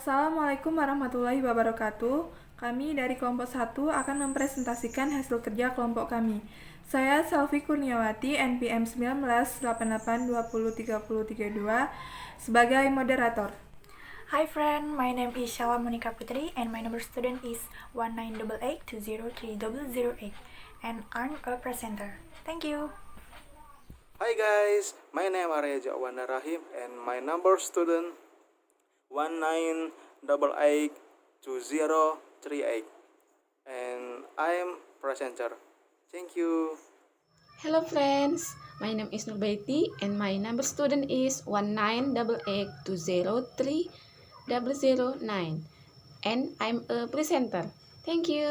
Assalamualaikum warahmatullahi wabarakatuh. Kami dari kelompok 1 akan mempresentasikan hasil kerja kelompok kami. Saya Selvi Kurniawati, NPM 1988203032 sebagai moderator. Hi friend, my name is Shala Monica Putri and my number student is 1988203008 and I'm a presenter. Thank you. Hi guys, my name is Arya Jawanda Rahim and my number student 19882038 and I am presenter. Thank you. Hello friends, my name is Nurbaiti and my number student is 1988203009 and I'm a presenter. Thank you.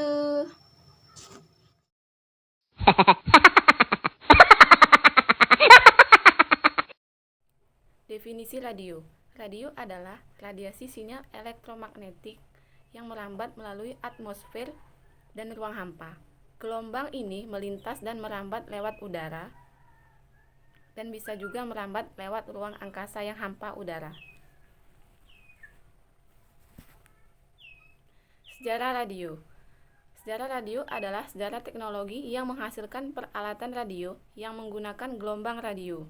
Definisi radio. Radio adalah radiasi sinyal elektromagnetik yang merambat melalui atmosfer dan ruang hampa. Gelombang ini melintas dan merambat lewat udara dan bisa juga merambat lewat ruang angkasa yang hampa udara. Sejarah radio. Sejarah radio adalah sejarah teknologi yang menghasilkan peralatan radio yang menggunakan gelombang radio.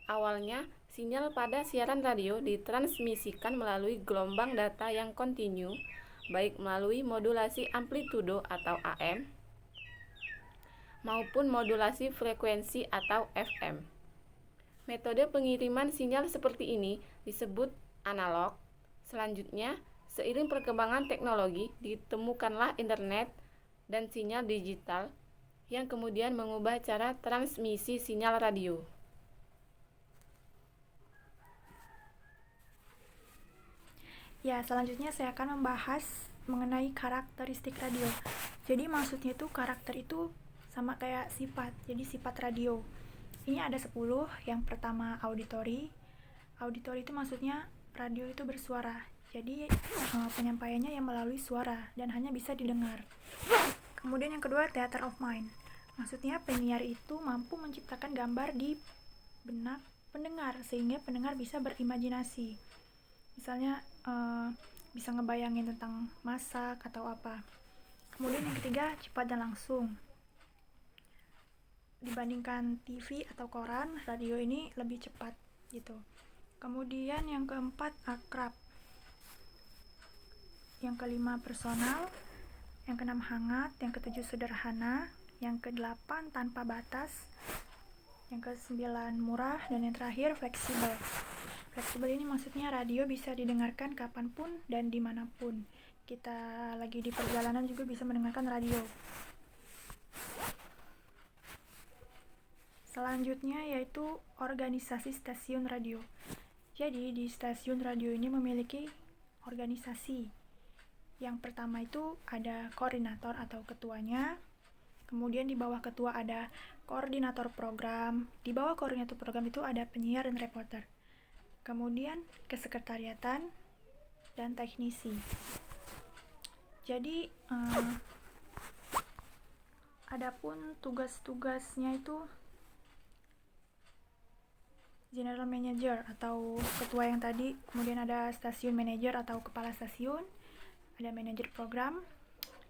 Awalnya, sinyal pada siaran radio ditransmisikan melalui gelombang data yang kontinu, baik melalui modulasi amplitudo atau AM maupun modulasi frekuensi atau FM. Metode pengiriman sinyal seperti ini disebut analog. Selanjutnya, seiring perkembangan teknologi, ditemukanlah internet dan sinyal digital yang kemudian mengubah cara transmisi sinyal radio. Ya, selanjutnya saya akan membahas mengenai karakteristik radio. Jadi maksudnya itu karakter itu sama kayak sifat. Jadi sifat radio. Ini ada 10. Yang pertama auditory. Auditory itu maksudnya radio itu bersuara. Jadi penyampaiannya yang melalui suara dan hanya bisa didengar. Kemudian yang kedua theater of mind. Maksudnya penyiar itu mampu menciptakan gambar di benak pendengar sehingga pendengar bisa berimajinasi. Misalnya bisa ngebayangin tentang masak atau apa. Kemudian yang ketiga cepat dan langsung. Dibandingkan TV atau koran, radio ini lebih cepat gitu. Kemudian yang keempat akrab. Yang kelima personal. Yang keenam hangat. Yang ketujuh sederhana. Yang kedelapan tanpa batas. Yang kesembilan murah. Dan yang terakhir fleksibel. Fleksibel ini maksudnya radio bisa didengarkan kapanpun dan dimanapun. Kita lagi di perjalanan juga bisa mendengarkan radio. Selanjutnya yaitu organisasi stasiun radio. Jadi di stasiun radio ini memiliki organisasi. Yang pertama itu ada koordinator atau ketuanya. Kemudian di bawah ketua ada koordinator program. Di bawah koordinator program itu ada penyiar dan reporter. Kemudian kesekretariatan dan teknisi. Jadi adapun tugas-tugasnya itu general manager atau ketua yang tadi, kemudian ada stasiun manager atau kepala stasiun, ada manajer program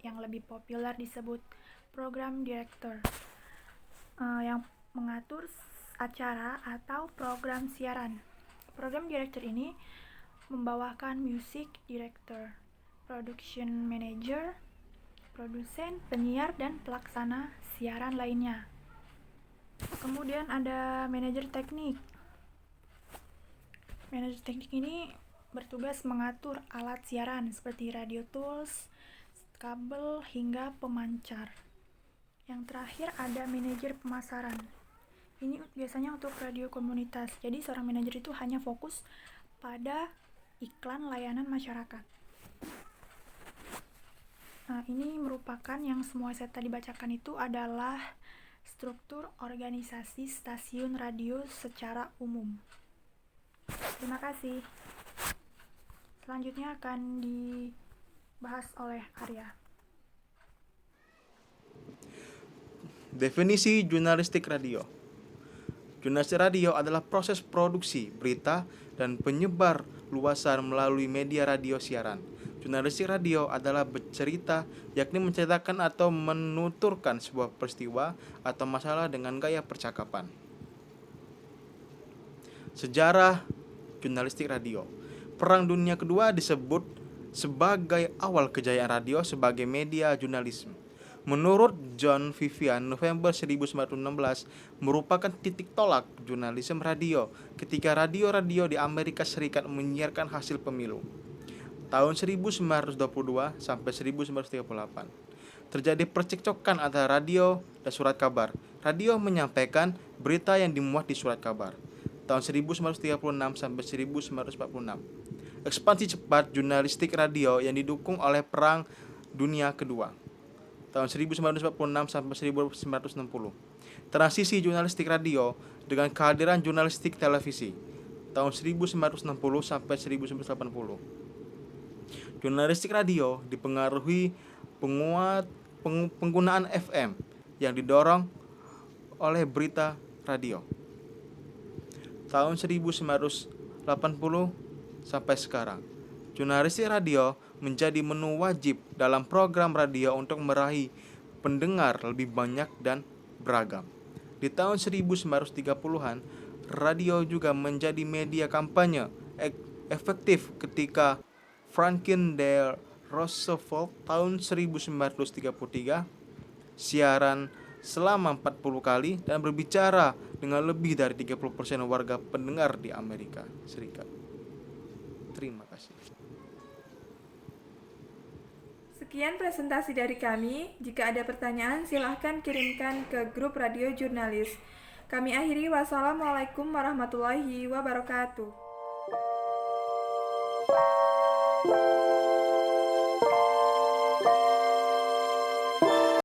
yang lebih populer disebut program director yang mengatur acara atau program siaran. Program director ini membawakan music director, production manager, produsen, penyiar, dan pelaksana siaran lainnya. Kemudian ada manajer teknik. Manajer teknik ini bertugas mengatur alat siaran seperti radio tools, kabel, hingga pemancar. Yang terakhir ada manajer pemasaran. Ini biasanya untuk radio komunitas. Jadi seorang manajer itu hanya fokus pada iklan layanan masyarakat. Nah, ini merupakan yang semua saya tadi bacakan itu adalah struktur organisasi stasiun radio secara umum. Terima kasih. Selanjutnya akan dibahas oleh Arya. Definisi jurnalistik radio. Jurnalistik radio adalah proses produksi berita dan penyebar luasan melalui media radio siaran. Jurnalistik radio adalah bercerita, yakni menceritakan atau menuturkan sebuah peristiwa atau masalah dengan gaya percakapan. Sejarah jurnalistik radio. Perang Dunia Kedua disebut sebagai awal kejayaan radio sebagai media jurnalisme. Menurut John Vivian, November 1916 merupakan titik tolak jurnalisme radio ketika radio-radio di Amerika Serikat menyiarkan hasil pemilu. Tahun 1922 sampai 1938 terjadi percekcokan antara radio dan surat kabar. Radio menyampaikan berita yang dimuat di surat kabar. Tahun 1936 sampai 1946 ekspansi cepat jurnalistik radio yang didukung oleh Perang Dunia Kedua. Tahun 1946 sampai 1960. Transisi jurnalistik radio dengan kehadiran jurnalistik televisi. Tahun 1960 sampai 1980. Jurnalistik radio dipengaruhi penggunaan FM yang didorong oleh berita radio. Tahun 1980 sampai sekarang, jurnalistik radio menjadi menu wajib dalam program radio untuk meraih pendengar lebih banyak dan beragam. Di tahun 1930-an, radio juga menjadi media kampanye efektif ketika Franklin D. Roosevelt tahun 1933 siaran selama 40 kali dan berbicara dengan lebih dari 30% warga pendengar di Amerika Serikat. Terima kasih. Sekian presentasi dari kami. Jika ada pertanyaan, silahkan kirimkan ke grup Radio Jurnalis. Kami akhiri. Wassalamualaikum warahmatullahi wabarakatuh.